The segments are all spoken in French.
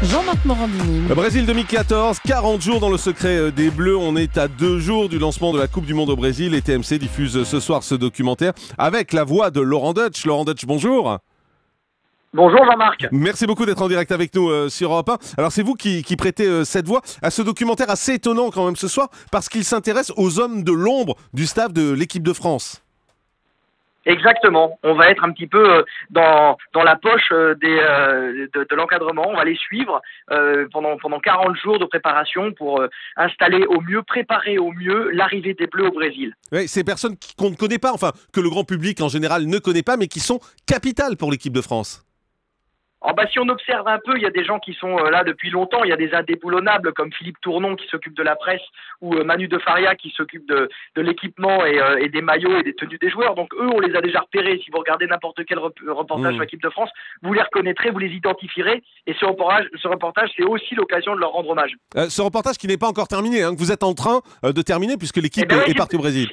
Jean-Marc Morandini. Brésil 2014, 40 jours dans le secret des Bleus. On est à 2 jours du lancement de la Coupe du Monde au Brésil et TMC diffuse ce soir ce documentaire avec la voix de Laurent Deutsch. Laurent Deutsch, bonjour. Bonjour Jean-Marc. Merci beaucoup d'être en direct avec nous sur Europe 1. Alors c'est vous qui prêtez cette voix à ce documentaire assez étonnant quand même ce soir parce qu'il s'intéresse aux hommes de l'ombre du staff de l'équipe de France. Exactement. On va être un petit peu dans la poche de l'encadrement. On va les suivre pendant 40 jours de préparation pour installer au mieux, préparer au mieux l'arrivée des Bleus au Brésil. Oui, ces personnes qu'on ne connaît pas, enfin que le grand public en général ne connaît pas, mais qui sont capitales pour l'équipe de France. Si on observe un peu, il y a des gens qui sont là depuis longtemps. Il y a des indéboulonnables comme Philippe Tournon qui s'occupe de la presse ou Manu de Faria qui s'occupe de l'équipement et des maillots et des tenues des joueurs. Donc eux, on les a déjà repérés. Si vous regardez n'importe quel reportage sur l'équipe de France, vous les reconnaîtrez, vous les identifierez. Et ce reportage, c'est aussi l'occasion de leur rendre hommage. Ce reportage qui n'est pas encore terminé, que vous êtes en train de terminer puisque l'équipe est partie au Brésil.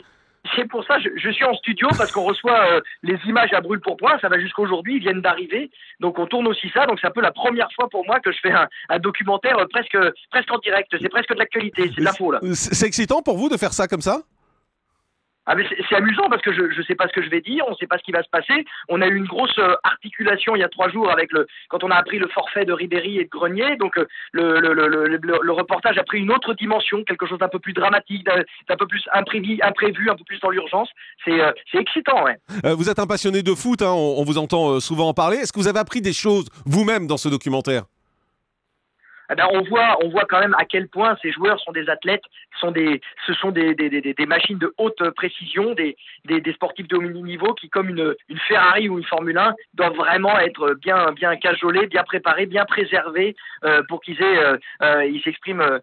C'est pour ça je suis en studio parce qu'on reçoit les images à brûle-pourpoint, ça va jusqu'aujourd'hui, ils viennent d'arriver, donc on tourne aussi ça, donc c'est un peu la première fois pour moi que je fais un documentaire presque en direct, c'est presque de l'actualité, c'est de l'info là. C'est excitant pour vous de faire ça comme ça ? Mais c'est amusant parce que je sais pas ce que je vais dire, on sait pas ce qui va se passer. On a eu une grosse articulation il y a 3 jours quand on a appris le forfait de Ribéry et de Grenier. Donc le reportage a pris une autre dimension, quelque chose d'un peu plus dramatique, d'un peu plus imprévu, un peu plus dans l'urgence. C'est excitant, ouais. Vous êtes un passionné de foot, on vous entend souvent en parler. Est-ce que vous avez appris des choses vous-même dans ce documentaire ? On voit quand même à quel point ces joueurs sont des athlètes, ce sont des machines de haute précision, des sportifs de haut niveau qui, comme une Ferrari ou une Formule 1, doivent vraiment être bien cajolés, bien préparés, bien préservés pour qu'ils s'expriment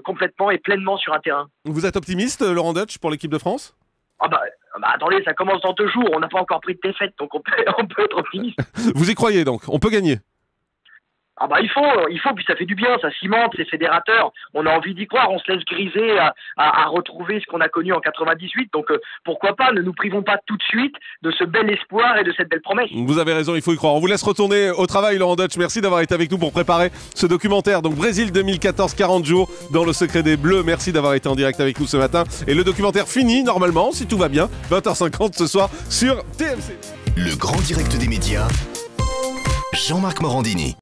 complètement et pleinement sur un terrain. Vous êtes optimiste, Laurent Deutsch, pour l'équipe de France ? Attendez, ça commence dans 2 jours, on n'a pas encore pris de défaite, donc on peut être optimiste. Vous y croyez donc ? On peut gagner ? Il faut, puis ça fait du bien, ça cimente, c'est fédérateur. On a envie d'y croire, on se laisse griser à retrouver ce qu'on a connu en 98. Donc pourquoi pas, ne nous privons pas tout de suite de ce bel espoir et de cette belle promesse. Vous avez raison, il faut y croire. On vous laisse retourner au travail, Laurent Deutsch. Merci d'avoir été avec nous pour préparer ce documentaire. Donc Brésil 2014, 40 jours dans le secret des Bleus. Merci d'avoir été en direct avec nous ce matin. Et le documentaire finit normalement, si tout va bien, 20h50 ce soir sur TMC. Le grand direct des médias, Jean-Marc Morandini.